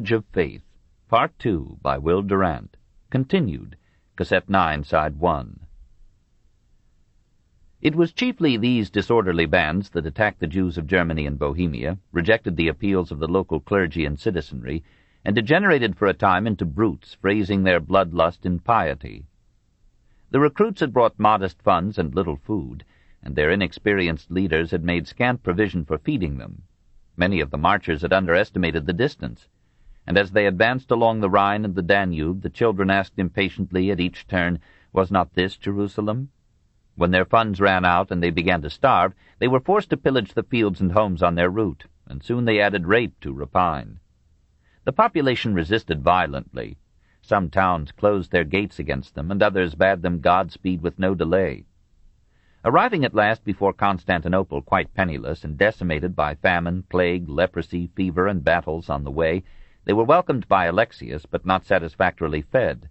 of Faith, Part 2 by Will Durant. Continued, Cassette 9, Side 1. It was chiefly these disorderly bands that attacked the Jews of Germany and Bohemia, rejected the appeals of the local clergy and citizenry, and degenerated for a time into brutes, phrasing their bloodlust in piety. The recruits had brought modest funds and little food, and their inexperienced leaders had made scant provision for feeding them. Many of the marchers had underestimated the distance, and as they advanced along the Rhine and the Danube, the children asked impatiently at each turn, "Was not this Jerusalem?" When their funds ran out and they began to starve, they were forced to pillage the fields and homes on their route, and soon they added rape to rapine. The population resisted violently. Some towns closed their gates against them, and others bade them Godspeed with no delay. Arriving at last before Constantinople quite penniless and decimated by famine, plague, leprosy, fever, and battles on the way, they were welcomed by Alexius, but not satisfactorily fed.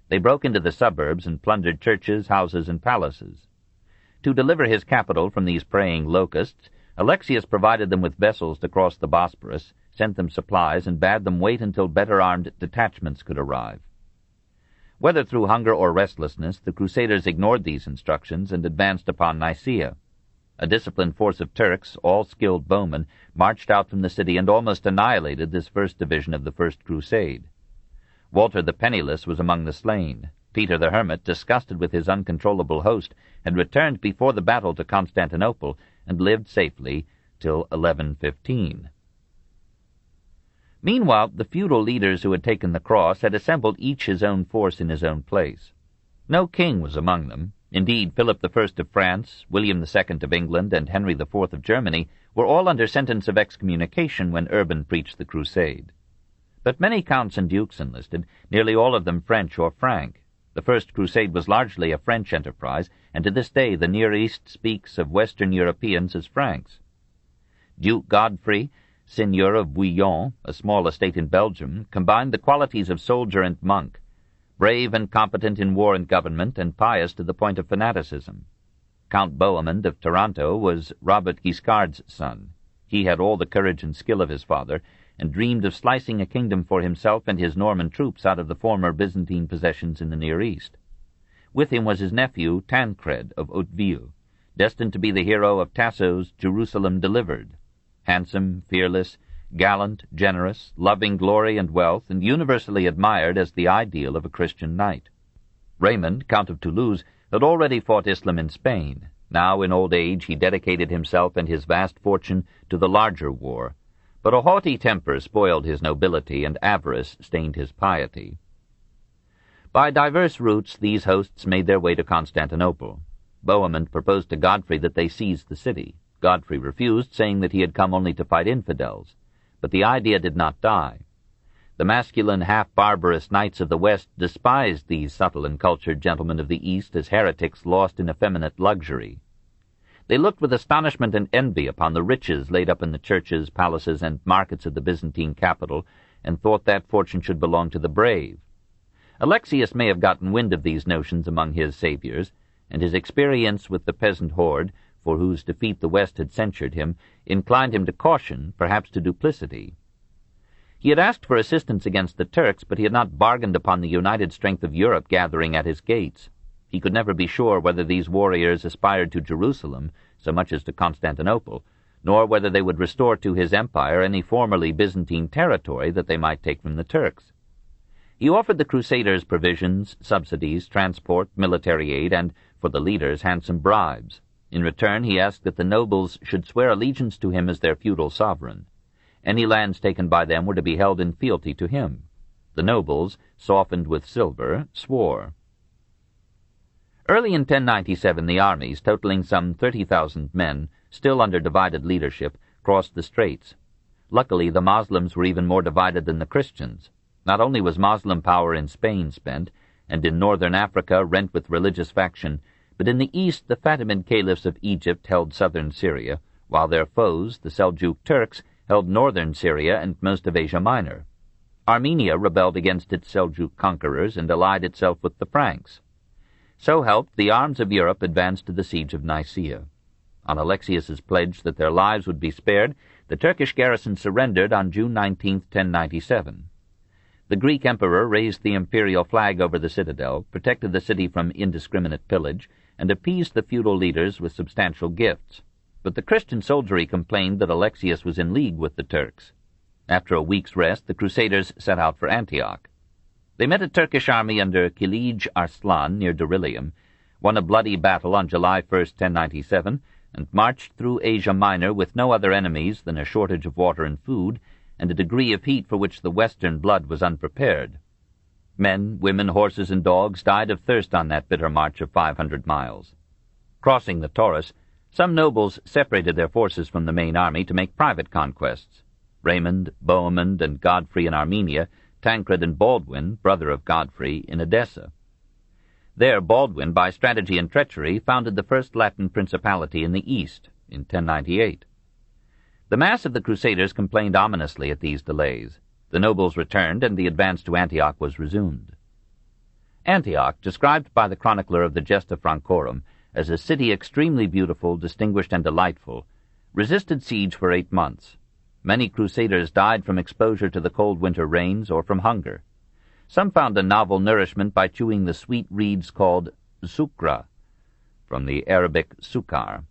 They broke into the suburbs and plundered churches, houses, and palaces. To deliver his capital from these preying locusts, Alexius provided them with vessels to cross the Bosporus, sent them supplies, and bade them wait until better-armed detachments could arrive. Whether through hunger or restlessness, the Crusaders ignored these instructions and advanced upon Nicaea. A disciplined force of Turks, all skilled bowmen, marched out from the city and almost annihilated this first division of the First Crusade. Walter the Penniless was among the slain. Peter the Hermit, disgusted with his uncontrollable host, had returned before the battle to Constantinople and lived safely till 1115. Meanwhile, the feudal leaders who had taken the cross had assembled each his own force in his own place. No king was among them. Indeed, Philip I of France, William II of England, and Henry IV of Germany were all under sentence of excommunication when Urban preached the crusade. But many counts and dukes enlisted, nearly all of them French or Frank. The First Crusade was largely a French enterprise, and to this day the Near East speaks of Western Europeans as Franks. Duke Godfrey, Seigneur of Bouillon, a small estate in Belgium, combined the qualities of soldier and monk, brave and competent in war and government, and pious to the point of fanaticism. Count Bohemond of Taranto was Robert Guiscard's son. He had all the courage and skill of his father, and dreamed of slicing a kingdom for himself and his Norman troops out of the former Byzantine possessions in the Near East. With him was his nephew Tancred of Hauteville, destined to be the hero of Tasso's Jerusalem Delivered. Handsome, fearless, gallant, generous, loving glory and wealth, and universally admired as the ideal of a Christian knight. Raymond, Count of Toulouse, had already fought Islam in Spain. Now, in old age, he dedicated himself and his vast fortune to the larger war, but a haughty temper spoiled his nobility, and avarice stained his piety. By diverse routes these hosts made their way to Constantinople. Bohemond proposed to Godfrey that they seize the city. Godfrey refused, saying that he had come only to fight infidels, but the idea did not die. The masculine, half-barbarous knights of the West despised these subtle and cultured gentlemen of the East as heretics lost in effeminate luxury. They looked with astonishment and envy upon the riches laid up in the churches, palaces, and markets of the Byzantine capital, and thought that fortune should belong to the brave. Alexius may have gotten wind of these notions among his saviors, and his experience with the peasant horde, for whose defeat the West had censured him, inclined him to caution, perhaps to duplicity. He had asked for assistance against the Turks, but he had not bargained upon the united strength of Europe gathering at his gates. He could never be sure whether these warriors aspired to Jerusalem so much as to Constantinople, nor whether they would restore to his empire any formerly Byzantine territory that they might take from the Turks. He offered the Crusaders provisions, subsidies, transport, military aid, and, for the leaders, handsome bribes. In return, he asked that the nobles should swear allegiance to him as their feudal sovereign. Any lands taken by them were to be held in fealty to him. The nobles, softened with silver, swore. Early in 1097 the armies, totaling some 30,000 men, still under divided leadership, crossed the straits. Luckily, the Moslems were even more divided than the Christians. Not only was Moslem power in Spain spent, and in northern Africa rent with religious faction, but in the east the Fatimid caliphs of Egypt held southern Syria, while their foes, the Seljuk Turks, held northern Syria and most of Asia Minor. Armenia rebelled against its Seljuk conquerors and allied itself with the Franks. So helped, the arms of Europe advanced to the siege of Nicaea. On Alexius's pledge that their lives would be spared, the Turkish garrison surrendered on June 19, 1097. The Greek emperor raised the imperial flag over the citadel, protected the city from indiscriminate pillage, and appeased the feudal leaders with substantial gifts. But the Christian soldiery complained that Alexius was in league with the Turks. After a week's rest, the Crusaders set out for Antioch. They met a Turkish army under Kilij Arslan near Derilium, won a bloody battle on July 1, 1097, and marched through Asia Minor with no other enemies than a shortage of water and food, and a degree of heat for which the western blood was unprepared. Men, women, horses, and dogs died of thirst on that bitter march of 500 miles. Crossing the Taurus, some nobles separated their forces from the main army to make private conquests. Raymond, Bohemond, and Godfrey in Armenia, Tancred and Baldwin, brother of Godfrey, in Edessa. There Baldwin, by strategy and treachery, founded the first Latin principality in the east, in 1098. The mass of the Crusaders complained ominously at these delays. The nobles returned, and the advance to Antioch was resumed. Antioch, described by the chronicler of the Gesta Francorum as a city extremely beautiful, distinguished, and delightful, resisted siege for 8 months. Many Crusaders died from exposure to the cold winter rains or from hunger. Some found a novel nourishment by chewing the sweet reeds called sukra, from the Arabic sukar.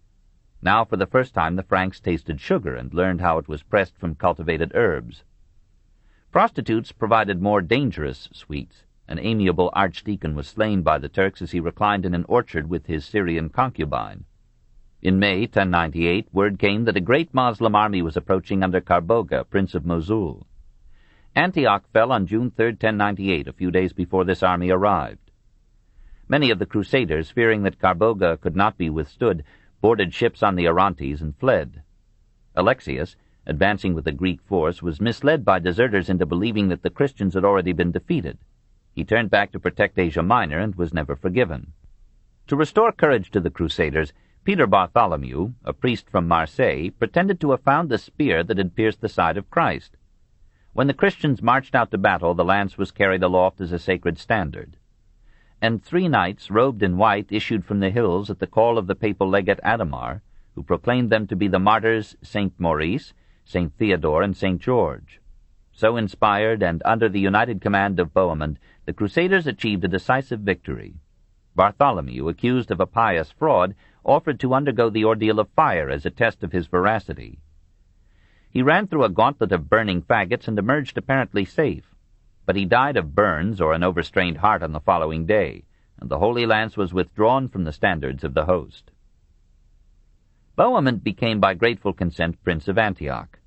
Now for the first time the Franks tasted sugar and learned how it was pressed from cultivated herbs. Prostitutes provided more dangerous sweets. An amiable archdeacon was slain by the Turks as he reclined in an orchard with his Syrian concubine. In May 1098, word came that a great Moslem army was approaching under Carboga, prince of Mosul. Antioch fell on June 3, 1098, a few days before this army arrived. Many of the Crusaders, fearing that Carboga could not be withstood, boarded ships on the Orontes and fled. Alexius, advancing with a Greek force, was misled by deserters into believing that the Christians had already been defeated. He turned back to protect Asia Minor and was never forgiven. To restore courage to the Crusaders, Peter Bartholomew, a priest from Marseille, pretended to have found the spear that had pierced the side of Christ. When the Christians marched out to battle, the lance was carried aloft as a sacred standard. And 3 knights, robed in white, issued from the hills at the call of the papal legate Adhemar, who proclaimed them to be the martyrs Saint Maurice, Saint Theodore, and Saint George. So inspired, and under the united command of Bohemond, the Crusaders achieved a decisive victory. Bartholomew, accused of a pious fraud, offered to undergo the ordeal of fire as a test of his veracity. He ran through a gauntlet of burning faggots and emerged apparently safe, but he died of burns or an overstrained heart on the following day, and the Holy Lance was withdrawn from the standards of the host. Bohemond became by grateful consent Prince of Antioch.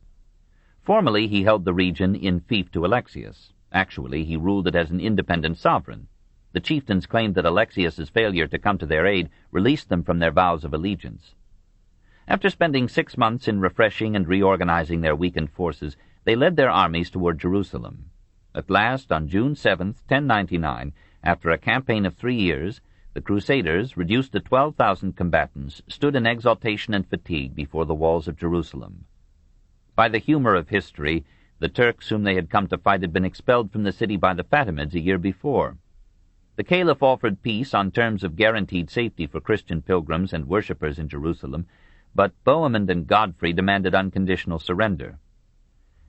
Formally he held the region in fief to Alexius. Actually he ruled it as an independent sovereign. The chieftains claimed that Alexius's failure to come to their aid released them from their vows of allegiance. After spending 6 months in refreshing and reorganizing their weakened forces, they led their armies toward Jerusalem. At last, on June 7, 1099, after a campaign of 3 years, the Crusaders, reduced to 12,000 combatants, stood in exultation and fatigue before the walls of Jerusalem. By the humor of history, the Turks whom they had come to fight had been expelled from the city by the Fatimids a year before. The Caliph offered peace on terms of guaranteed safety for Christian pilgrims and worshippers in Jerusalem, but Bohemond and Godfrey demanded unconditional surrender.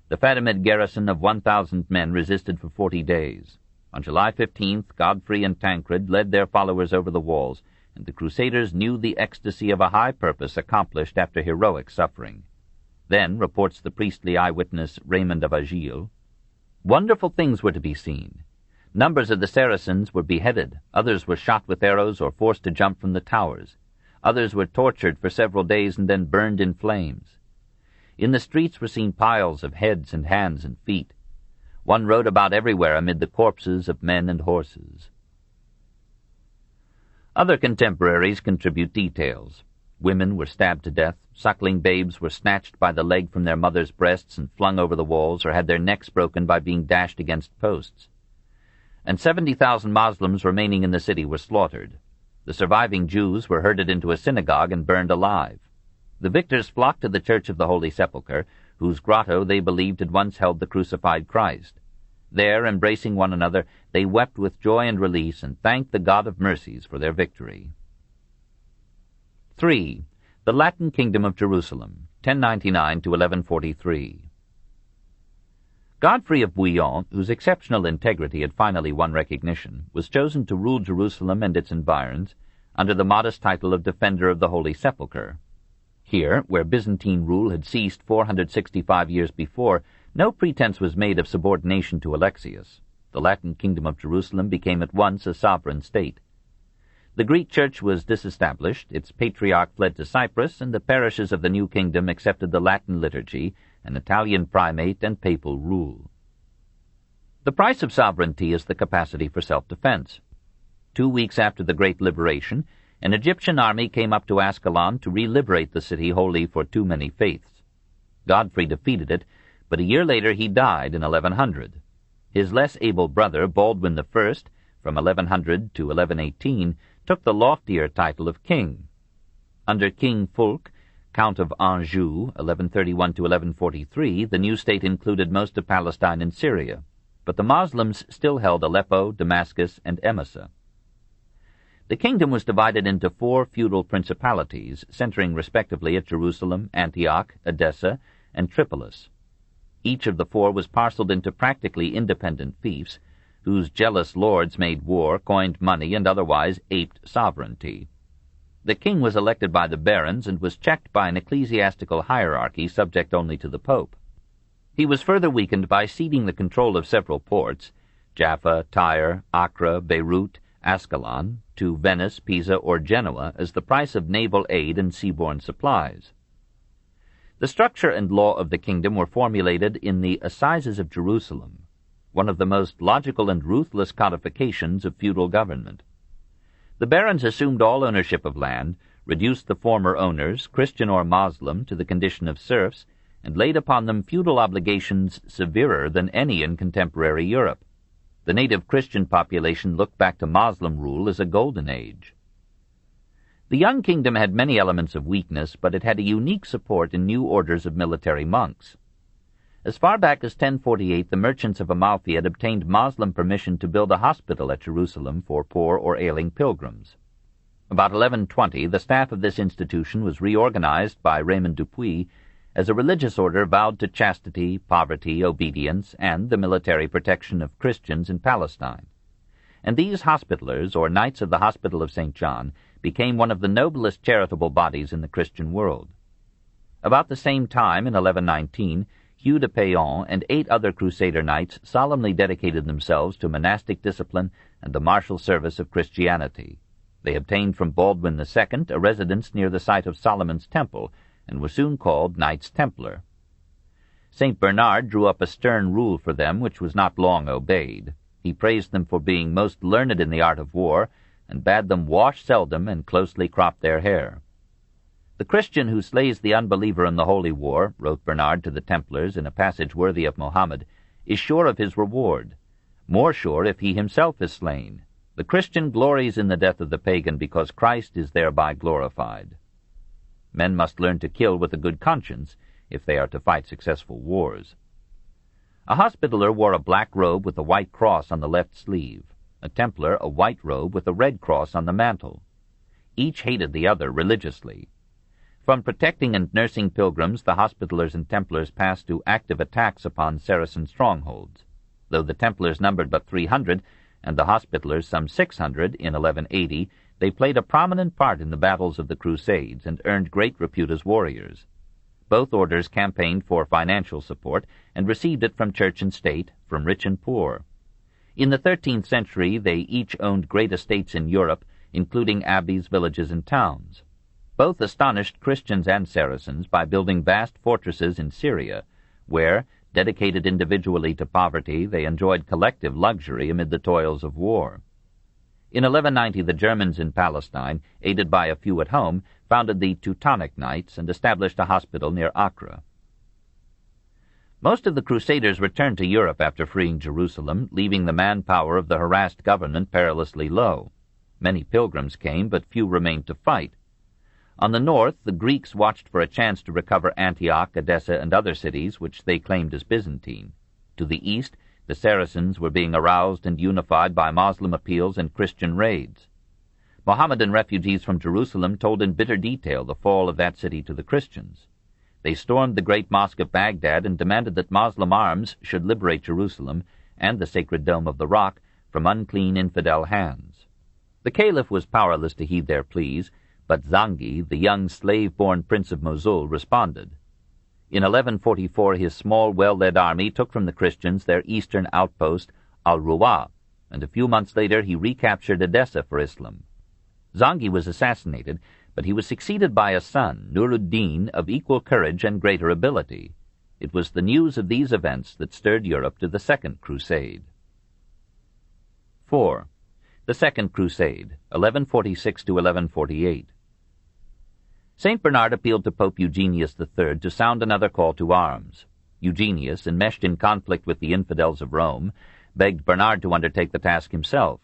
The Fatimid garrison of 1,000 men resisted for 40 days. On July 15th, Godfrey and Tancred led their followers over the walls, and the Crusaders knew the ecstasy of a high purpose accomplished after heroic suffering. Then, reports the priestly eyewitness Raymond of Agile, wonderful things were to be seen. Numbers of the Saracens were beheaded, others were shot with arrows or forced to jump from the towers. Others were tortured for several days and then burned in flames. In the streets were seen piles of heads and hands and feet. One rode about everywhere amid the corpses of men and horses. Other contemporaries contribute details. Women were stabbed to death, suckling babes were snatched by the leg from their mothers' breasts and flung over the walls, or had their necks broken by being dashed against posts. And 70,000 Moslems remaining in the city were slaughtered. The surviving Jews were herded into a synagogue and burned alive. The victors flocked to the Church of the Holy Sepulchre, whose grotto they believed had once held the crucified Christ. There, embracing one another, they wept with joy and release and thanked the God of mercies for their victory. 3. The Latin Kingdom of Jerusalem, 1099 to 1143. Godfrey of Bouillon, whose exceptional integrity had finally won recognition, was chosen to rule Jerusalem and its environs under the modest title of Defender of the Holy Sepulchre. Here, where Byzantine rule had ceased 465 years before, no pretense was made of subordination to Alexius. The Latin kingdom of Jerusalem became at once a sovereign state. The Greek Church was disestablished, its patriarch fled to Cyprus, and the parishes of the new kingdom accepted the Latin liturgy, an Italian primate, and papal rule. The price of sovereignty is the capacity for self-defense. 2 weeks after the Great Liberation, an Egyptian army came up to Ascalon to re-liberate the city holy for too many faiths. Godfrey defeated it, but a year later he died in 1100. His less able brother, Baldwin I, from 1100 to 1118, took the loftier title of king. Under King Fulk, Count of Anjou, 1131 to 1143, the new state included most of Palestine and Syria, but the Muslims still held Aleppo, Damascus, and Emesa. The kingdom was divided into 4 feudal principalities, centering respectively at Jerusalem, Antioch, Edessa, and Tripolis. Each of the 4 was parceled into practically independent fiefs, whose jealous lords made war, coined money, and otherwise aped sovereignty. The king was elected by the barons and was checked by an ecclesiastical hierarchy subject only to the pope. He was further weakened by ceding the control of several ports, Jaffa, Tyre, Acre, Beirut, Ascalon, to Venice, Pisa, or Genoa as the price of naval aid and seaborne supplies. The structure and law of the kingdom were formulated in the Assizes of Jerusalem, one of the most logical and ruthless codifications of feudal government. The barons assumed all ownership of land, reduced the former owners, Christian or Moslem, to the condition of serfs, and laid upon them feudal obligations severer than any in contemporary Europe. The native Christian population looked back to Moslem rule as a golden age. The young kingdom had many elements of weakness, but it had a unique support in new orders of military monks. As far back as 1048, the merchants of Amalfi had obtained Moslem permission to build a hospital at Jerusalem for poor or ailing pilgrims. About 1120, the staff of this institution was reorganized by Raymond Dupuy as a religious order vowed to chastity, poverty, obedience, and the military protection of Christians in Palestine. And these hospitallers, or Knights of the Hospital of St. John, became one of the noblest charitable bodies in the Christian world. About the same time, in 1119, Hugh de Payon and 8 other Crusader knights solemnly dedicated themselves to monastic discipline and the martial service of Christianity. They obtained from Baldwin II a residence near the site of Solomon's Temple, and were soon called Knights Templar. St. Bernard drew up a stern rule for them which was not long obeyed. He praised them for being most learned in the art of war, and bade them wash seldom and closely crop their hair. "The Christian who slays the unbeliever in the holy war," wrote Bernard to the Templars in a passage worthy of Mohammed, "is sure of his reward, more sure if he himself is slain. The Christian glories in the death of the pagan because Christ is thereby glorified." Men must learn to kill with a good conscience if they are to fight successful wars. A Hospitaller wore a black robe with a white cross on the left sleeve, a Templar a white robe with a red cross on the mantle. Each hated the other religiously. From protecting and nursing pilgrims, the Hospitallers and Templars passed to active attacks upon Saracen strongholds. Though the Templars numbered but 300, and the Hospitallers some 600 in 1180, they played a prominent part in the battles of the Crusades and earned great repute as warriors. Both orders campaigned for financial support and received it from church and state, from rich and poor. In the 13th century, they each owned great estates in Europe, including abbeys, villages, and towns. Both astonished Christians and Saracens by building vast fortresses in Syria, where, dedicated individually to poverty, they enjoyed collective luxury amid the toils of war. In 1190, the Germans in Palestine, aided by a few at home, founded the Teutonic Knights and established a hospital near Acre. Most of the Crusaders returned to Europe after freeing Jerusalem, leaving the manpower of the harassed government perilously low. Many pilgrims came, but few remained to fight. On the north, the Greeks watched for a chance to recover Antioch, Edessa, and other cities which they claimed as Byzantine. To the east, the Saracens were being aroused and unified by Moslem appeals and Christian raids. Mohammedan refugees from Jerusalem told in bitter detail the fall of that city to the Christians. They stormed the great mosque of Baghdad and demanded that Moslem arms should liberate Jerusalem and the sacred dome of the Rock from unclean infidel hands. The caliph was powerless to heed their pleas, but Zangi, the young slave-born prince of Mosul, responded. In 1144 his small, well-led army took from the Christians their eastern outpost, Al-Ruwa, and a few months later he recaptured Edessa for Islam. Zangi was assassinated, but he was succeeded by a son, Nur-ud-Din, of equal courage and greater ability. It was the news of these events that stirred Europe to the Second Crusade. 4. The Second Crusade, 1146 to 1148. St. Bernard appealed to Pope Eugenius III to sound another call to arms. Eugenius, enmeshed in conflict with the infidels of Rome, begged Bernard to undertake the task himself.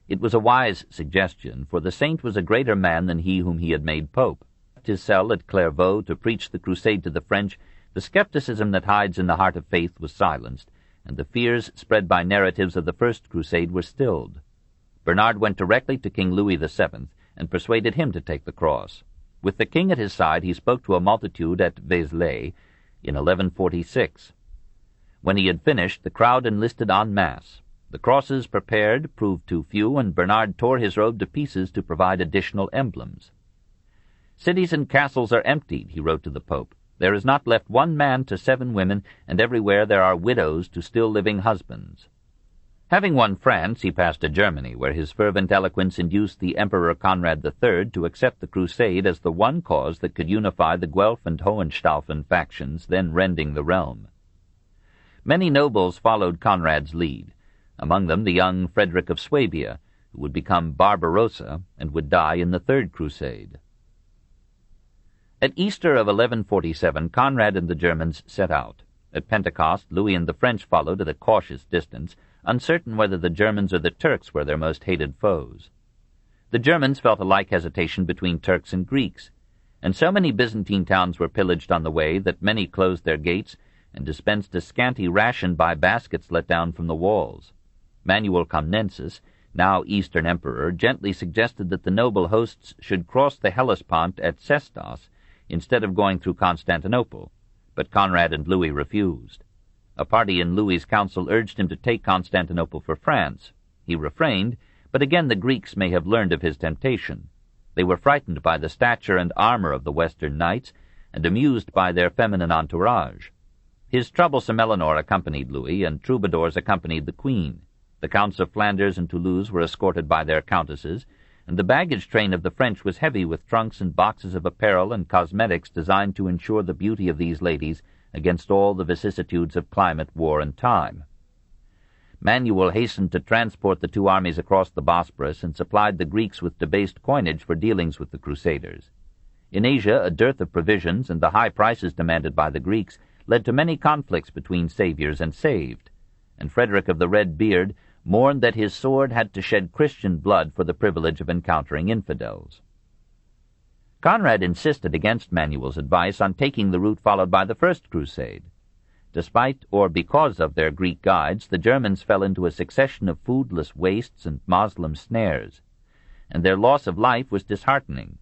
It was a wise suggestion, for the saint was a greater man than he whom he had made pope. At his cell at Clairvaux to preach the crusade to the French, the skepticism that hides in the heart of faith was silenced, and the fears spread by narratives of the First Crusade were stilled. Bernard went directly to King Louis VII and persuaded him to take the cross. With the king at his side, he spoke to a multitude at Vézelay in 1146. When he had finished, the crowd enlisted en masse. The crosses prepared proved too few, and Bernard tore his robe to pieces to provide additional emblems. "Cities and castles are emptied," he wrote to the Pope. "There is not left one man to 7 women, and everywhere there are widows to still living husbands." Having won France, he passed to Germany, where his fervent eloquence induced the Emperor Conrad III to accept the crusade as the one cause that could unify the Guelph and Hohenstaufen factions then rending the realm. Many nobles followed Conrad's lead, among them the young Frederick of Swabia, who would become Barbarossa and would die in the Third Crusade. At Easter of 1147, Conrad and the Germans set out. At Pentecost, Louis and the French followed at a cautious distance, uncertain whether the Germans or the Turks were their most hated foes. The Germans felt a like hesitation between Turks and Greeks, and so many Byzantine towns were pillaged on the way that many closed their gates and dispensed a scanty ration by baskets let down from the walls. Manuel Comnenus, now Eastern Emperor, gently suggested that the noble hosts should cross the Hellespont at Sestos instead of going through Constantinople, but Conrad and Louis refused. A party in Louis's council urged him to take Constantinople for France. He refrained, but again the Greeks may have learned of his temptation. They were frightened by the stature and armor of the Western knights, and amused by their feminine entourage. His troublesome Eleanor accompanied Louis, and troubadours accompanied the Queen. The Counts of Flanders and Toulouse were escorted by their countesses, and the baggage train of the French was heavy with trunks and boxes of apparel and cosmetics designed to ensure the beauty of these ladies against all the vicissitudes of climate, war, and time. Manuel hastened to transport the two armies across the Bosporus and supplied the Greeks with debased coinage for dealings with the Crusaders. In Asia, a dearth of provisions and the high prices demanded by the Greeks led to many conflicts between saviors and saved, and Frederick of the Red Beard mourned that his sword had to shed Christian blood for the privilege of encountering infidels. Conrad insisted against Manuel's advice on taking the route followed by the First Crusade. Despite or because of their Greek guides, the Germans fell into a succession of foodless wastes and Moslem snares, and their loss of life was disheartening.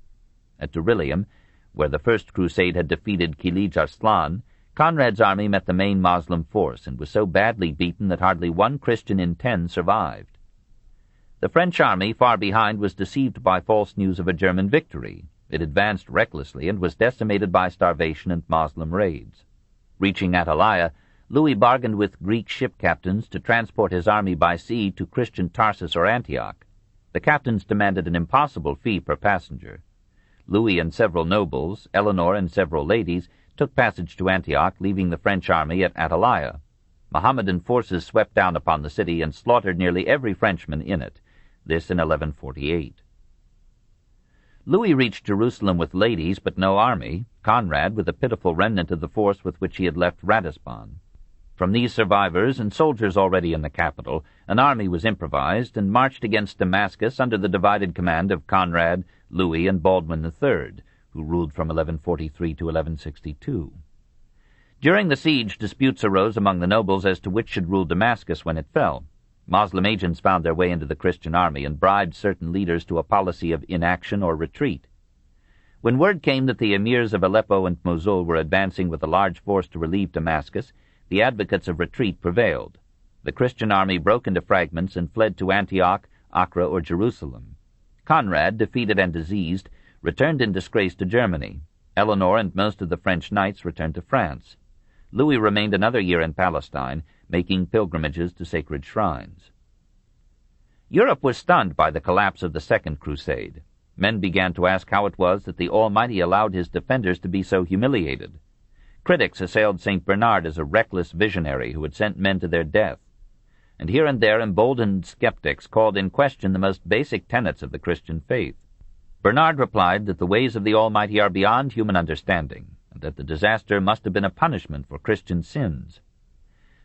At Durillium, where the First Crusade had defeated Kilij Arslan, Conrad's army met the main Moslem force and was so badly beaten that hardly 1 Christian in 10 survived. The French army, far behind, was deceived by false news of a German victory. It advanced recklessly and was decimated by starvation and Moslem raids. Reaching Atalaya, Louis bargained with Greek ship captains to transport his army by sea to Christian Tarsus or Antioch. The captains demanded an impossible fee per passenger. Louis and several nobles, Eleanor and several ladies, took passage to Antioch, leaving the French army at Atalaya. Mohammedan forces swept down upon the city and slaughtered nearly every Frenchman in it, this in 1148. Louis reached Jerusalem with ladies but no army, Conrad with a pitiful remnant of the force with which he had left Ratisbon. From these survivors and soldiers already in the capital, an army was improvised and marched against Damascus under the divided command of Conrad, Louis, and Baldwin III, who ruled from 1143 to 1162. During the siege, disputes arose among the nobles as to which should rule Damascus when it fell. Moslem agents found their way into the Christian army and bribed certain leaders to a policy of inaction or retreat. When word came that the emirs of Aleppo and Mosul were advancing with a large force to relieve Damascus, the advocates of retreat prevailed. The Christian army broke into fragments and fled to Antioch, Acre, or Jerusalem. Conrad, defeated and diseased, returned in disgrace to Germany. Eleanor and most of the French knights returned to France. Louis remained another year in Palestine, making pilgrimages to sacred shrines. Europe was stunned by the collapse of the Second Crusade. Men began to ask how it was that the Almighty allowed his defenders to be so humiliated. Critics assailed St. Bernard as a reckless visionary who had sent men to their death. And here and there emboldened skeptics called in question the most basic tenets of the Christian faith. Bernard replied that the ways of the Almighty are beyond human understanding, and that the disaster must have been a punishment for Christian sins.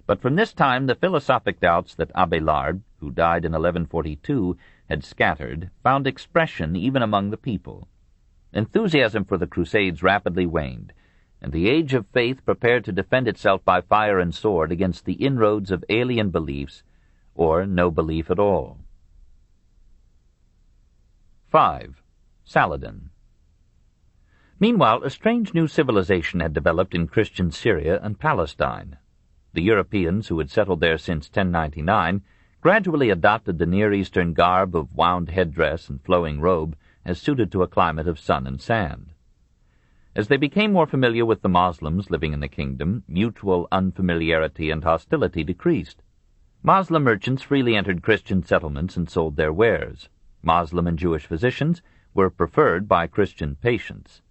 But from this time the philosophic doubts that Abelard, who died in 1142, had scattered, found expression even among the people. Enthusiasm for the Crusades rapidly waned, and the age of faith prepared to defend itself by fire and sword against the inroads of alien beliefs, or no belief at all. 5. Saladin. Meanwhile, a strange new civilization had developed in Christian Syria and Palestine. The Europeans, who had settled there since 1099, gradually adopted the Near Eastern garb of wound headdress and flowing robe as suited to a climate of sun and sand. As they became more familiar with the Moslems living in the kingdom, mutual unfamiliarity and hostility decreased. Moslem merchants freely entered Christian settlements and sold their wares. Moslem and Jewish physicians were preferred by Christian patients.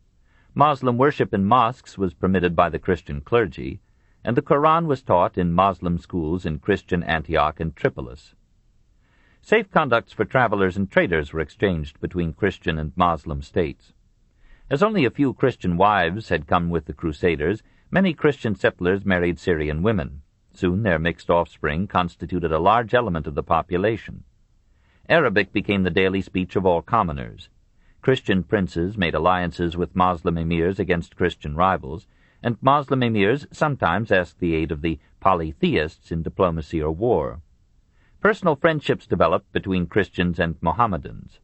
Moslem worship in mosques was permitted by the Christian clergy, and the Quran was taught in Moslem schools in Christian Antioch and Tripolis. Safe conducts for travelers and traders were exchanged between Christian and Moslem states. As only a few Christian wives had come with the Crusaders, many Christian settlers married Syrian women. Soon their mixed offspring constituted a large element of the population. Arabic became the daily speech of all commoners. Christian princes made alliances with Moslem emirs against Christian rivals, and Moslem emirs sometimes asked the aid of the polytheists in diplomacy or war. Personal friendships developed between Christians and Mohammedans.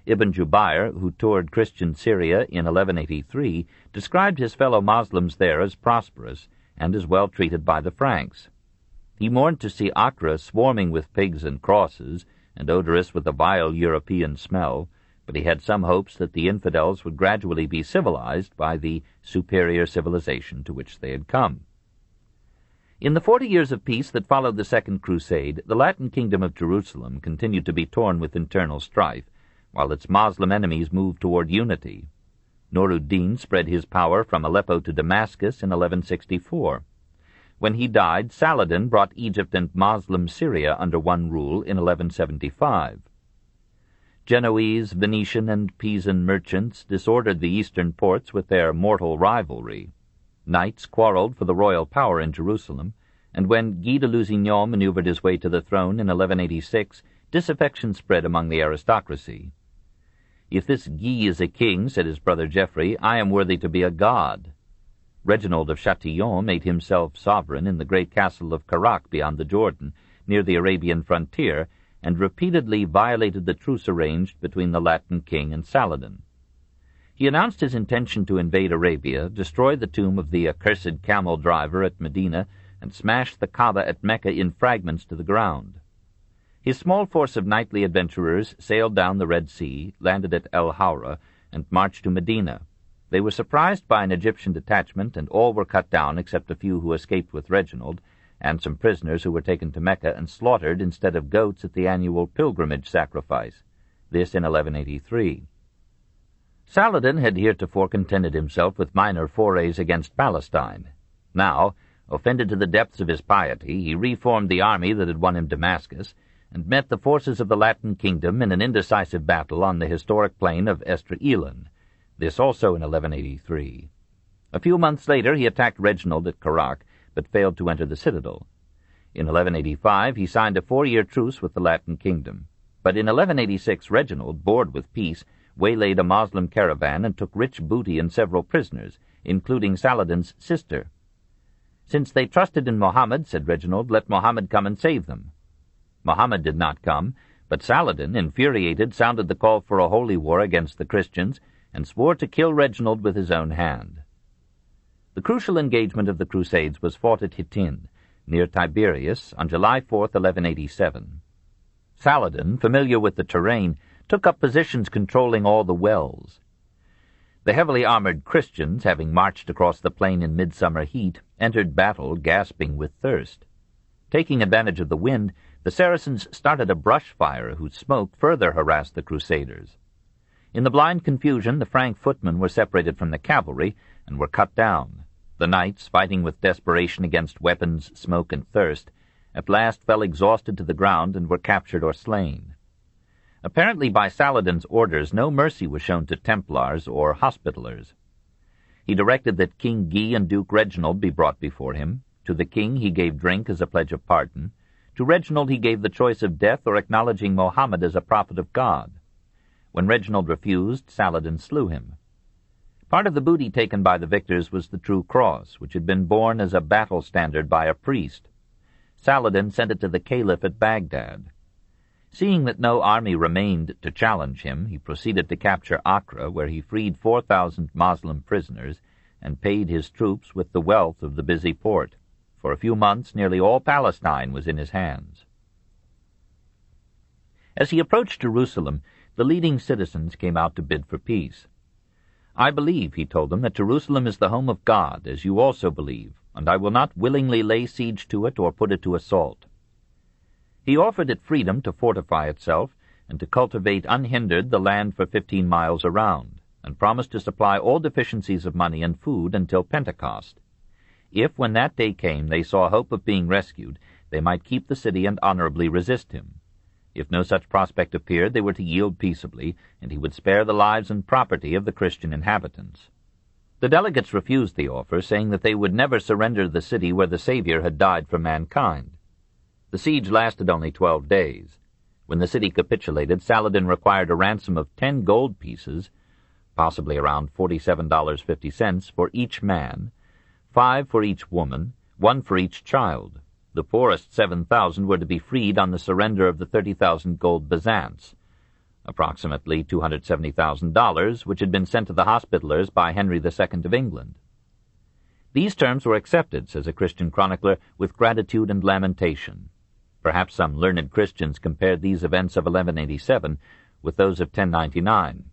Ibn Jubayr, who toured Christian Syria in 1183, described his fellow Moslems there as prosperous and as well treated by the Franks. He mourned to see Acre swarming with pigs and crosses, and odorous with a vile European smell, but he had some hopes that the infidels would gradually be civilized by the superior civilization to which they had come. In the 40 years of peace that followed the Second Crusade, the Latin kingdom of Jerusalem continued to be torn with internal strife, while its Moslem enemies moved toward unity. Nur-ud-Din spread his power from Aleppo to Damascus in 1164. When he died, Saladin brought Egypt and Moslem Syria under one rule in 1175. Genoese, Venetian, and Pisan merchants disordered the eastern ports with their mortal rivalry. Knights quarreled for the royal power in Jerusalem, and when Guy de Lusignan maneuvered his way to the throne in 1186, disaffection spread among the aristocracy. "If this Guy is a king," said his brother Geoffrey, "I am worthy to be a god." Reginald of Chatillon made himself sovereign in the great castle of Karak beyond the Jordan, near the Arabian frontier, and repeatedly violated the truce arranged between the Latin king and Saladin. He announced his intention to invade Arabia, destroy the tomb of the accursed camel-driver at Medina, and smash the Kaaba at Mecca in fragments to the ground. His small force of knightly adventurers sailed down the Red Sea, landed at El Haura, and marched to Medina. They were surprised by an Egyptian detachment, and all were cut down except a few who escaped with Reginald, and some prisoners who were taken to Mecca and slaughtered instead of goats at the annual pilgrimage sacrifice, this in 1183. Saladin had heretofore contented himself with minor forays against Palestine. Now, offended to the depths of his piety, he reformed the army that had won him Damascus, and met the forces of the Latin kingdom in an indecisive battle on the historic plain of Estra-Elan, this also in 1183. A few months later he attacked Reginald at Karak, but failed to enter the citadel. In 1185 he signed a 4-year truce with the Latin kingdom, but in 1186 Reginald, bored with peace, waylaid a Moslem caravan and took rich booty and several prisoners, including Saladin's sister. "Since they trusted in Mohammed," said Reginald, "let Mohammed come and save them." Mohammed did not come, but Saladin, infuriated, sounded the call for a holy war against the Christians, and swore to kill Reginald with his own hand. The crucial engagement of the Crusades was fought at Hittin, near Tiberias, on July 4, 1187. Saladin, familiar with the terrain, took up positions controlling all the wells. The heavily armored Christians, having marched across the plain in midsummer heat, entered battle gasping with thirst. Taking advantage of the wind, the Saracens started a brush fire whose smoke further harassed the Crusaders. In the blind confusion, the Frank footmen were separated from the cavalry and were cut down. The knights, fighting with desperation against weapons, smoke, and thirst, at last fell exhausted to the ground and were captured or slain. Apparently by Saladin's orders, no mercy was shown to Templars or Hospitallers. He directed that King Guy and Duke Reginald be brought before him. To the king he gave drink as a pledge of pardon. To Reginald he gave the choice of death or acknowledging Mohammed as a prophet of God. When Reginald refused, Saladin slew him. Part of the booty taken by the victors was the true cross, which had been borne as a battle standard by a priest. Saladin sent it to the caliph at Baghdad. Seeing that no army remained to challenge him, he proceeded to capture Acre, where he freed 4,000 Moslem prisoners and paid his troops with the wealth of the busy port. For a few months, nearly all Palestine was in his hands. As he approached Jerusalem, the leading citizens came out to bid for peace. "I believe," he told them, "that Jerusalem is the home of God, as you also believe, and I will not willingly lay siege to it or put it to assault." He offered it freedom to fortify itself and to cultivate unhindered the land for 15 miles around, and promised to supply all deficiencies of money and food until Pentecost. If, when that day came, they saw hope of being rescued, they might keep the city and honorably resist him. If no such prospect appeared, they were to yield peaceably, and he would spare the lives and property of the Christian inhabitants. The delegates refused the offer, saying that they would never surrender the city where the Savior had died for mankind. The siege lasted only 12 days. When the city capitulated, Saladin required a ransom of 10 gold pieces, possibly around $47.50, for each man, 5 for each woman, 1 for each child. The poorest 7,000 were to be freed on the surrender of the 30,000 gold bezants, approximately $270,000, which had been sent to the Hospitallers by Henry II of England. These terms were accepted, says a Christian chronicler, with gratitude and lamentation. Perhaps some learned Christians compared these events of 1187 with those of 1099.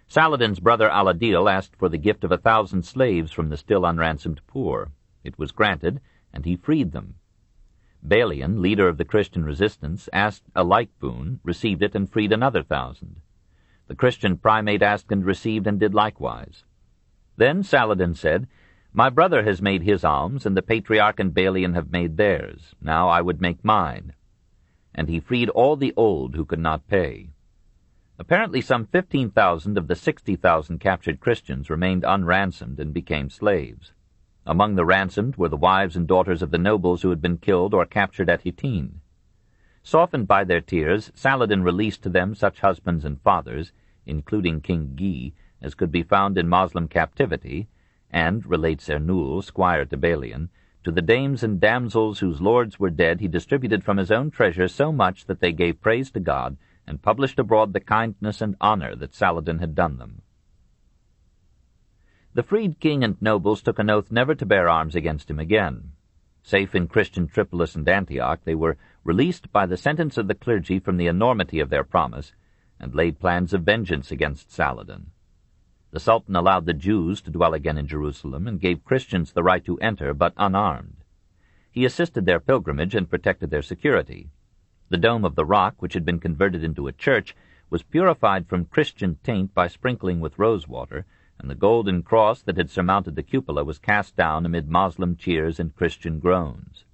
Saladin's brother Aladil asked for the gift of 1,000 slaves from the still unransomed poor. It was granted, and he freed them. Balian, leader of the Christian resistance, asked a like boon, received it, and freed another 1,000. The Christian primate asked and received and did likewise. Then Saladin said, "My brother has made his alms, and the Patriarch and Balian have made theirs. Now I would make mine." And he freed all the old who could not pay. Apparently some 15,000 of the 60,000 captured Christians remained unransomed and became slaves. Among the ransomed were the wives and daughters of the nobles who had been killed or captured at Hittin. Softened by their tears, Saladin released to them such husbands and fathers, including King Guy, as could be found in Moslem captivity, and, relates Ernul, squire to Balian, to the dames and damsels whose lords were dead he distributed from his own treasure so much that they gave praise to God, and published abroad the kindness and honor that Saladin had done them. The freed king and nobles took an oath never to bear arms against him again. Safe in Christian Tripolis and Antioch, they were released by the sentence of the clergy from the enormity of their promise, and laid plans of vengeance against Saladin. The Sultan allowed the Jews to dwell again in Jerusalem, and gave Christians the right to enter, but unarmed. He assisted their pilgrimage and protected their security. The dome of the rock, which had been converted into a church, was purified from Christian taint by sprinkling with rosewater, and the golden cross that had surmounted the cupola was cast down amid Moslem cheers and Christian groans.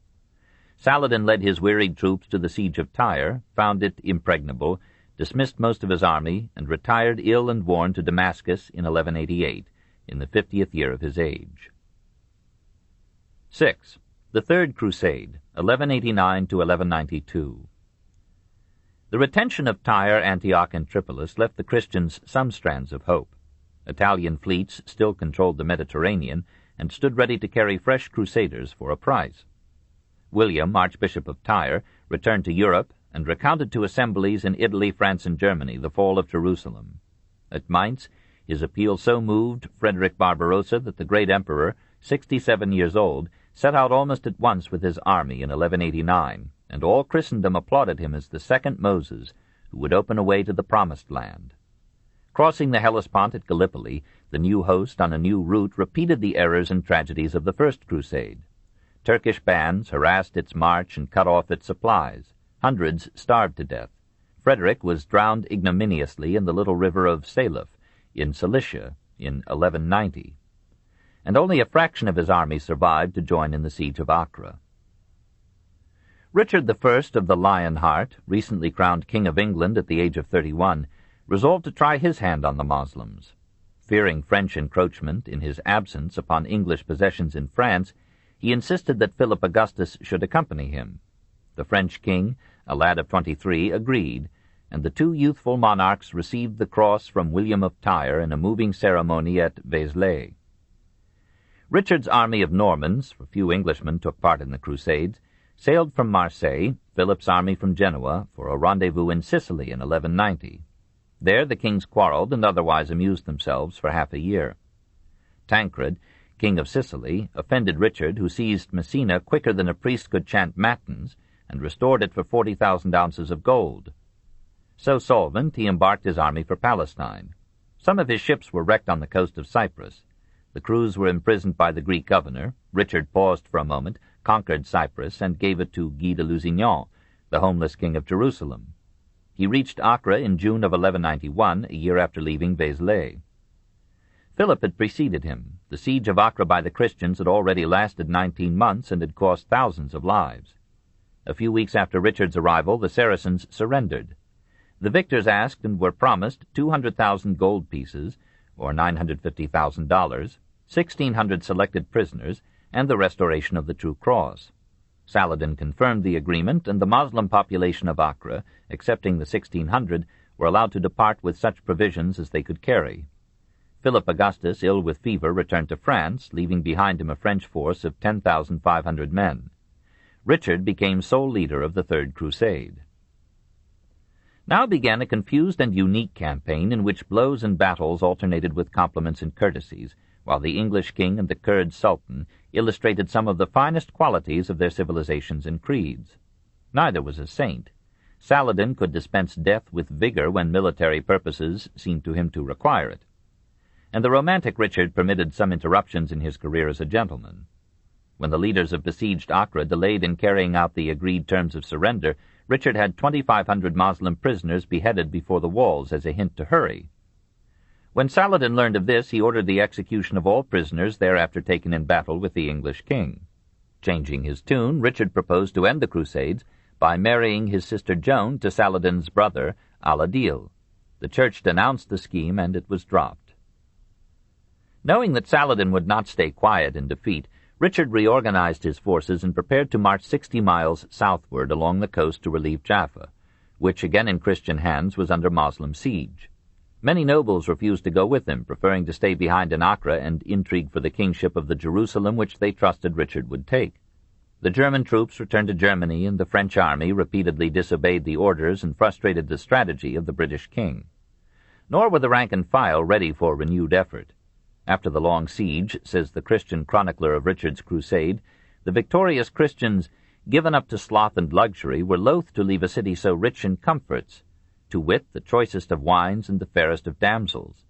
Saladin led his wearied troops to the siege of Tyre, found it impregnable, dismissed most of his army, and retired ill and worn to Damascus in 1188, in the 50th year of his age. 6. The Third Crusade, 1189 to 1192. The retention of Tyre, Antioch, and Tripolis left the Christians some strands of hope. Italian fleets still controlled the Mediterranean and stood ready to carry fresh crusaders for a price. William, Archbishop of Tyre, returned to Europe and recounted to assemblies in Italy, France, and Germany the fall of Jerusalem. At Mainz, His appeal so moved Frederick Barbarossa that the great emperor, 67 years old, set out almost at once with his army in 1189, and all Christendom applauded him as the second Moses, who would open a way to the Promised Land. Crossing the Hellespont at Gallipoli, the new host on a new route repeated the errors and tragedies of the First Crusade. Turkish bands harassed its march and cut off its supplies. Hundreds starved to death. Frederick was drowned ignominiously in the little river of Salif, in Cilicia, in 1190. And only a fraction of his army survived to join in the siege of Acre. Richard I of the Lion Heart, recently crowned King of England at the age of 31, resolved to try his hand on the Moslems. Fearing French encroachment in his absence upon English possessions in France, he insisted that Philip Augustus should accompany him. The French king, a lad of 23, agreed, and the two youthful monarchs received the cross from William of Tyre in a moving ceremony at Vézelay. Richard's army of Normans, for few Englishmen took part in the Crusades, sailed from Marseille, Philip's army from Genoa, for a rendezvous in Sicily in 1190. There the kings quarreled and otherwise amused themselves for half a year. Tancred, king of Sicily, offended Richard, who seized Messina quicker than a priest could chant matins, and restored it for 40,000 ounces of gold. So solvent, he embarked his army for Palestine. Some of his ships were wrecked on the coast of Cyprus. The crews were imprisoned by the Greek governor. Richard paused for a moment, conquered Cyprus, and gave it to Guy de Lusignan, the homeless king of Jerusalem. He reached Acre in June of 1191, a year after leaving Vézelay. Philip had preceded him. The siege of Acre by the Christians had already lasted 19 months and had cost thousands of lives. A few weeks after Richard's arrival, the Saracens surrendered. The victors asked and were promised 200,000 gold pieces, or $950,000, 1,600 selected prisoners, and the restoration of the True Cross. Saladin confirmed the agreement, and the Moslem population of Acre, excepting the 1,600, were allowed to depart with such provisions as they could carry. Philip Augustus, ill with fever, returned to France, leaving behind him a French force of 10,500 men. Richard became sole leader of the Third Crusade. Now began a confused and unique campaign in which blows and battles alternated with compliments and courtesies, while the English king and the Kurd sultan illustrated some of the finest qualities of their civilizations and creeds. Neither was a saint. Saladin could dispense death with vigor when military purposes seemed to him to require it. And the romantic Richard permitted some interruptions in his career as a gentleman. When the leaders of besieged Acre delayed in carrying out the agreed terms of surrender, Richard had 2,500 Moslem prisoners beheaded before the walls as a hint to hurry. When Saladin learned of this, he ordered the execution of all prisoners thereafter taken in battle with the English king. Changing his tune, Richard proposed to end the Crusades by marrying his sister Joan to Saladin's brother, Al-Adil. The church denounced the scheme, and it was dropped. Knowing that Saladin would not stay quiet in defeat, Richard reorganized his forces and prepared to march 60 miles southward along the coast to relieve Jaffa, which, again in Christian hands, was under Moslem siege. Many nobles refused to go with him, preferring to stay behind in Acre and intrigue for the kingship of the Jerusalem which they trusted Richard would take. The German troops returned to Germany, and the French army repeatedly disobeyed the orders and frustrated the strategy of the British king. Nor were the rank and file ready for renewed effort. After the long siege, says the Christian chronicler of Richard's crusade, the victorious Christians, given up to sloth and luxury, were loath to leave a city so rich in comforts, to wit, the choicest of wines and the fairest of damsels.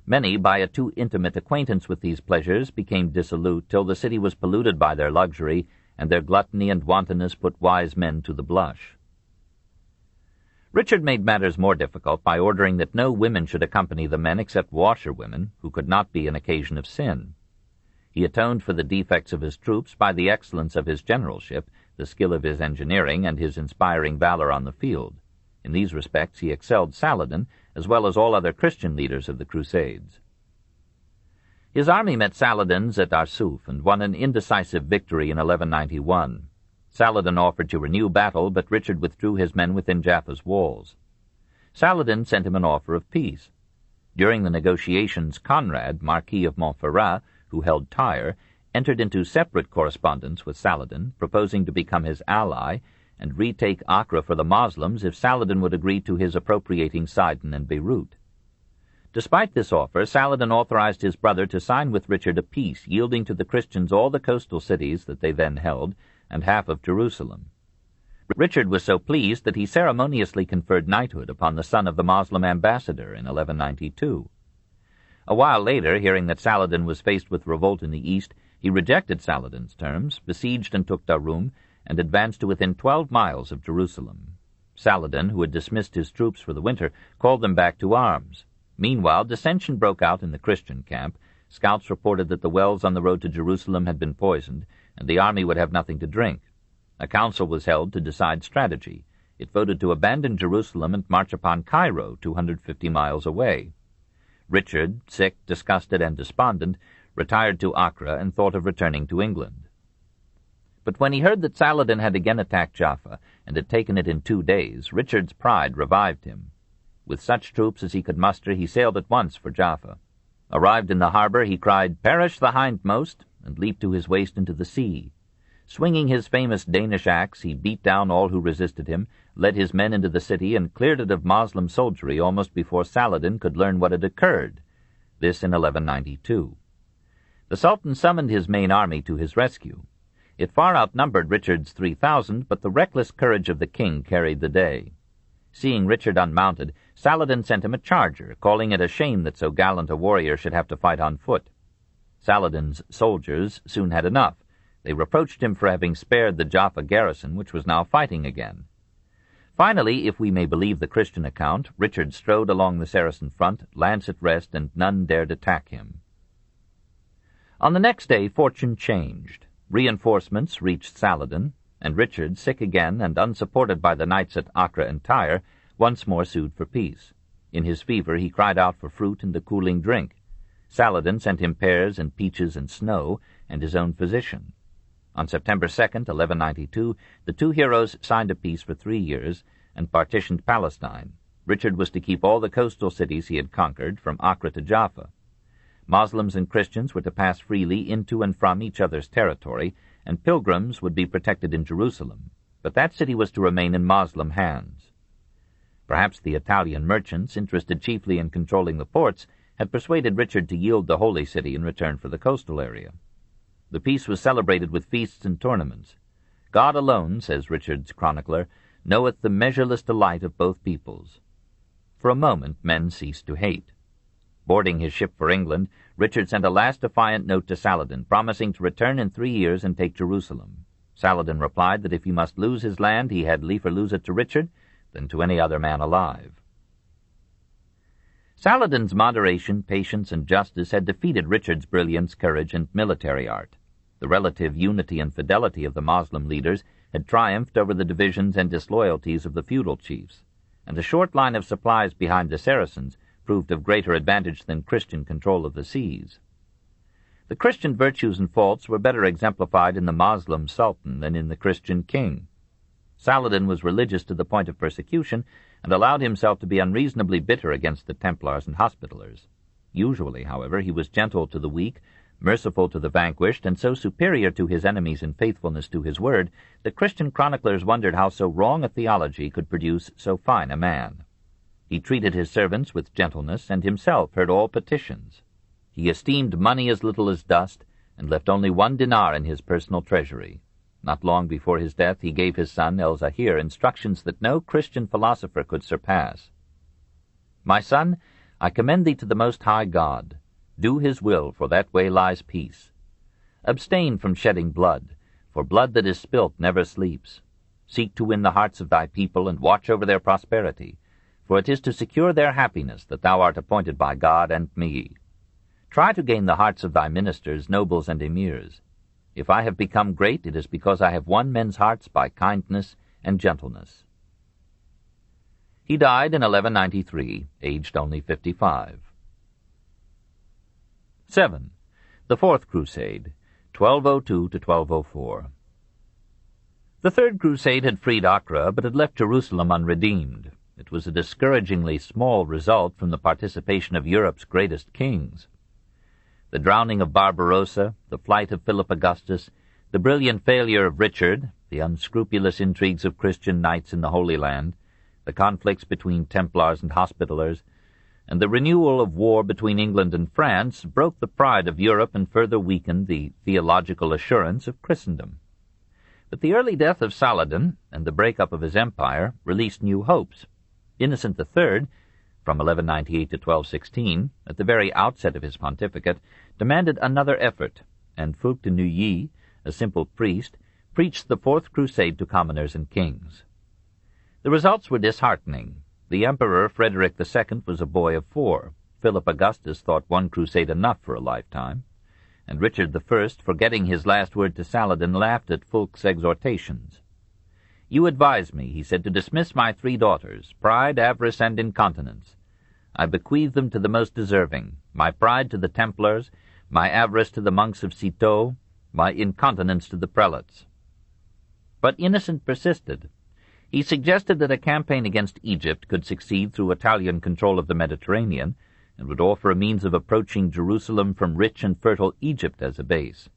Many, by a too intimate acquaintance with these pleasures, became dissolute till the city was polluted by their luxury, and their gluttony and wantonness put wise men to the blush. Richard made matters more difficult by ordering that no women should accompany the men except washerwomen, who could not be an occasion of sin. He atoned for the defects of his troops by the excellence of his generalship, the skill of his engineering, and his inspiring valor on the field. In these respects he excelled Saladin, as well as all other Christian leaders of the Crusades. His army met Saladin's at Arsuf and won an indecisive victory in 1191. Saladin offered to renew battle, but Richard withdrew his men within Jaffa's walls. Saladin sent him an offer of peace. During the negotiations, Conrad, Marquis of Montferrat, who held Tyre, entered into separate correspondence with Saladin, proposing to become his ally and retake Acre for the Moslems if Saladin would agree to his appropriating Sidon and Beirut. Despite this offer, Saladin authorized his brother to sign with Richard a peace, yielding to the Christians all the coastal cities that they then held, and half of Jerusalem. Richard was so pleased that he ceremoniously conferred knighthood upon the son of the Moslem ambassador in 1192. A while later, hearing that Saladin was faced with revolt in the east, he rejected Saladin's terms, besieged and took Durant, and advanced to within 12 miles of Jerusalem. Saladin, who had dismissed his troops for the winter, called them back to arms. Meanwhile, dissension broke out in the Christian camp. Scouts reported that the wells on the road to Jerusalem had been poisoned, and the army would have nothing to drink. A council was held to decide strategy. It voted to abandon Jerusalem and march upon Cairo, 250 miles away. Richard, sick, disgusted, and despondent, retired to Acre and thought of returning to England. But when he heard that Saladin had again attacked Jaffa, and had taken it in 2 days, Richard's pride revived him. With such troops as he could muster, he sailed at once for Jaffa. Arrived in the harbor, he cried, "Perish the hindmost," and leaped to his waist into the sea. Swinging his famous Danish axe, he beat down all who resisted him, led his men into the city, and cleared it of Moslem soldiery almost before Saladin could learn what had occurred. This in 1192. The Sultan summoned his main army to his rescue. It far outnumbered Richard's 3,000, but the reckless courage of the king carried the day. Seeing Richard unmounted, Saladin sent him a charger, calling it a shame that so gallant a warrior should have to fight on foot. Saladin's soldiers soon had enough. They reproached him for having spared the Jaffa garrison, which was now fighting again. Finally, if we may believe the Christian account, Richard strode along the Saracen front, lance at rest, and none dared attack him. On the next day, fortune changed. Reinforcements reached Saladin, and Richard, sick again and unsupported by the knights at Acre and Tyre, once more sued for peace. In his fever he cried out for fruit and a cooling drink. Saladin sent him pears and peaches and snow, and his own physician. On September 2nd, 1192, the two heroes signed a peace for 3 years and partitioned Palestine. Richard was to keep all the coastal cities he had conquered, from Acre to Jaffa. Moslems and Christians were to pass freely into and from each other's territory, and pilgrims would be protected in Jerusalem, but that city was to remain in Moslem hands. Perhaps the Italian merchants, interested chiefly in controlling the ports, had persuaded Richard to yield the Holy City in return for the coastal area. The peace was celebrated with feasts and tournaments. God alone, says Richard's chronicler, knoweth the measureless delight of both peoples. For a moment men ceased to hate. Boarding his ship for England, Richard sent a last defiant note to Saladin, promising to return in 3 years and take Jerusalem. Saladin replied that if he must lose his land, he had liefer lose it to Richard than to any other man alive. Saladin's moderation, patience, and justice had defeated Richard's brilliance, courage, and military art. The relative unity and fidelity of the Moslem leaders had triumphed over the divisions and disloyalties of the feudal chiefs, and a short line of supplies behind the Saracens proved of greater advantage than Christian control of the seas. The Christian virtues and faults were better exemplified in the Moslem sultan than in the Christian king. Saladin was religious to the point of persecution, and allowed himself to be unreasonably bitter against the Templars and Hospitallers. Usually, however, he was gentle to the weak, merciful to the vanquished, and so superior to his enemies in faithfulness to his word that Christian chroniclers wondered how so wrong a theology could produce so fine a man. He treated his servants with gentleness, and himself heard all petitions. He esteemed money as little as dust, and left only 1 dinar in his personal treasury. Not long before his death he gave his son El-Zahir instructions that no Christian philosopher could surpass. "My son, I commend thee to the Most High God. Do his will, for that way lies peace. Abstain from shedding blood, for blood that is spilt never sleeps. Seek to win the hearts of thy people, and watch over their prosperity, for it is to secure their happiness that thou art appointed by God and me. Try to gain the hearts of thy ministers, nobles, and emirs. If I have become great, it is because I have won men's hearts by kindness and gentleness." He died in 1193, aged only 55. 7. The Fourth Crusade, 1202 to 1204. The Third Crusade had freed Acre, but had left Jerusalem unredeemed. It was a discouragingly small result from the participation of Europe's greatest kings. The drowning of Barbarossa, the flight of Philip Augustus, the brilliant failure of Richard, the unscrupulous intrigues of Christian knights in the Holy Land, the conflicts between Templars and Hospitallers, and the renewal of war between England and France broke the pride of Europe and further weakened the theological assurance of Christendom. But the early death of Saladin and the breakup of his empire released new hopes. Innocent III, from 1198 to 1216, at the very outset of his pontificate, demanded another effort, and Fulk de Neuilly, a simple priest, preached the Fourth Crusade to commoners and kings. The results were disheartening. The Emperor Frederick II was a boy of 4. Philip Augustus thought one crusade enough for a lifetime, and Richard I, forgetting his last word to Saladin, laughed at Fulk's exhortations. "You advise me," he said, "to dismiss my 3 daughters, pride, avarice, and incontinence. I bequeath them to the most deserving, my pride to the Templars, my avarice to the monks of Citeaux, my incontinence to the prelates." But Innocent persisted. He suggested that a campaign against Egypt could succeed through Italian control of the Mediterranean, and would offer a means of approaching Jerusalem from rich and fertile Egypt as a base.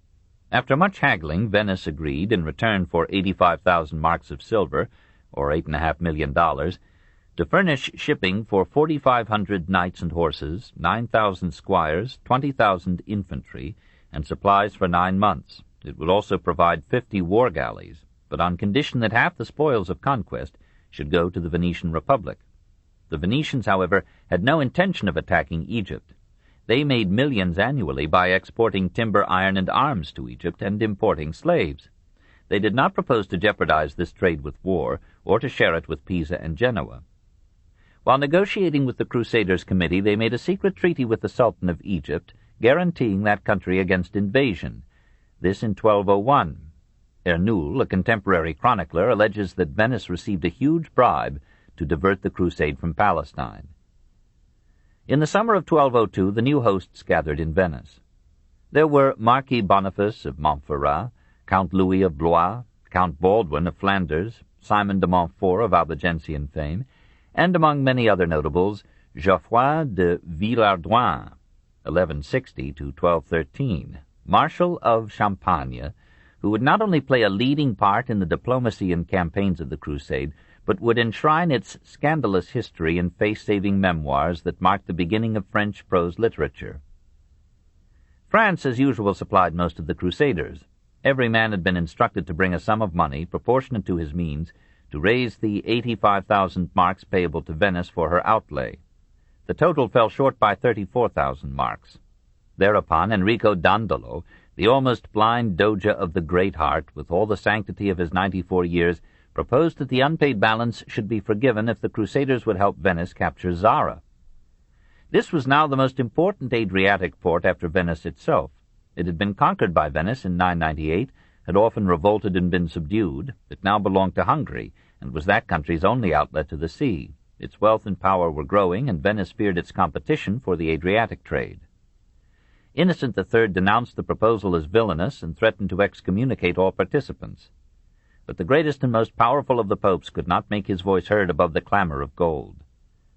After much haggling, Venice agreed, in return for 85,000 marks of silver, or $8.5 million, to furnish shipping for 4,500 knights and horses, 9,000 squires, 20,000 infantry, and supplies for 9 months. It would also provide 50 war galleys, but on condition that half the spoils of conquest should go to the Venetian Republic. The Venetians, however, had no intention of attacking Egypt. They made millions annually by exporting timber, iron, and arms to Egypt and importing slaves. They did not propose to jeopardize this trade with war, or to share it with Pisa and Genoa. While negotiating with the Crusaders' Committee, they made a secret treaty with the Sultan of Egypt, guaranteeing that country against invasion. This in 1201. Ernoul, a contemporary chronicler, alleges that Venice received a huge bribe to divert the crusade from Palestine. In the summer of 1202, the new hosts gathered in Venice. There were Marquis Boniface of Montferrat, Count Louis of Blois, Count Baldwin of Flanders, Simon de Montfort of Albigensian fame, and among many other notables, Geoffroy de Villehardouin, 1160 to 1213, Marshal of Champagne, who would not only play a leading part in the diplomacy and campaigns of the crusade, but would enshrine its scandalous history in face-saving memoirs that marked the beginning of French prose literature. France, as usual, supplied most of the crusaders. Every man had been instructed to bring a sum of money, proportionate to his means, to raise the 85,000 marks payable to Venice for her outlay. The total fell short by 34,000 marks. Thereupon Enrico Dandolo, the almost blind Doge of the Great Heart, with all the sanctity of his 94 years, proposed that the unpaid balance should be forgiven if the Crusaders would help Venice capture Zara. This was now the most important Adriatic port after Venice itself. It had been conquered by Venice in 998, had often revolted and been subdued. It now belonged to Hungary, and was that country's only outlet to the sea. Its wealth and power were growing, and Venice feared its competition for the Adriatic trade. Innocent III denounced the proposal as villainous and threatened to excommunicate all participants. But the greatest and most powerful of the popes could not make his voice heard above the clamor of gold.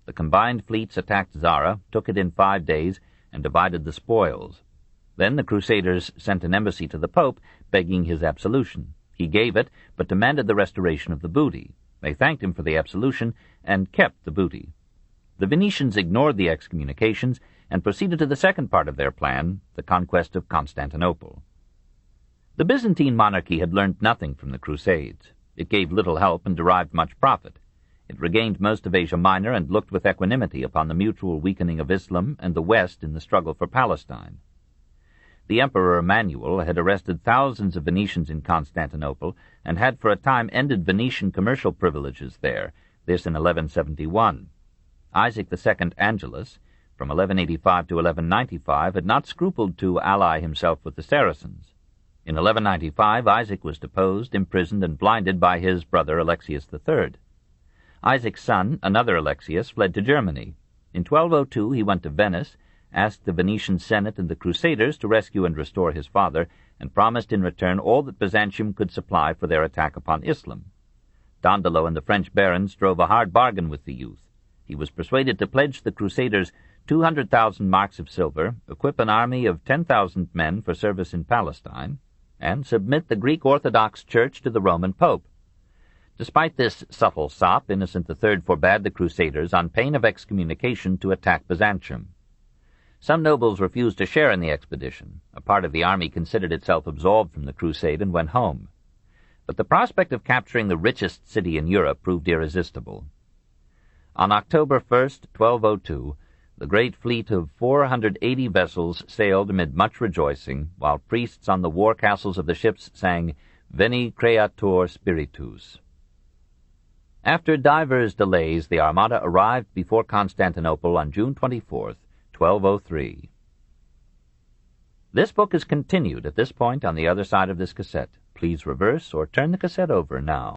The combined fleets attacked Zara, took it in 5 days, and divided the spoils. Then the Crusaders sent an embassy to the Pope, begging his absolution. He gave it, but demanded the restoration of the booty. They thanked him for the absolution, and kept the booty. The Venetians ignored the excommunications, and proceeded to the second part of their plan, the conquest of Constantinople. The Byzantine monarchy had learned nothing from the Crusades. It gave little help and derived much profit. It regained most of Asia Minor and looked with equanimity upon the mutual weakening of Islam and the West in the struggle for Palestine. The Emperor Emmanuel had arrested thousands of Venetians in Constantinople and had for a time ended Venetian commercial privileges there, this in 1171. Isaac II Angelus, from 1185 to 1195, had not scrupled to ally himself with the Saracens. In 1195, Isaac was deposed, imprisoned, and blinded by his brother Alexius III. Isaac's son, another Alexius, fled to Germany. In 1202 he went to Venice, asked the Venetian Senate and the Crusaders to rescue and restore his father, and promised in return all that Byzantium could supply for their attack upon Islam. Dandolo and the French barons drove a hard bargain with the youth. He was persuaded to pledge the Crusaders 200,000 marks of silver, equip an army of 10,000 men for service in Palestine, and submit the Greek Orthodox Church to the Roman Pope. Despite this subtle sop, Innocent III forbade the Crusaders, on pain of excommunication, to attack Byzantium. Some nobles refused to share in the expedition. A part of the army considered itself absolved from the crusade and went home. But the prospect of capturing the richest city in Europe proved irresistible. On October 1st, 1202, the great fleet of 480 vessels sailed amid much rejoicing, while priests on the war castles of the ships sang Veni Creator Spiritus. After divers delays, the Armada arrived before Constantinople on June 24th, 1203. This book is continued at this point on the other side of this cassette. Please reverse or turn the cassette over now.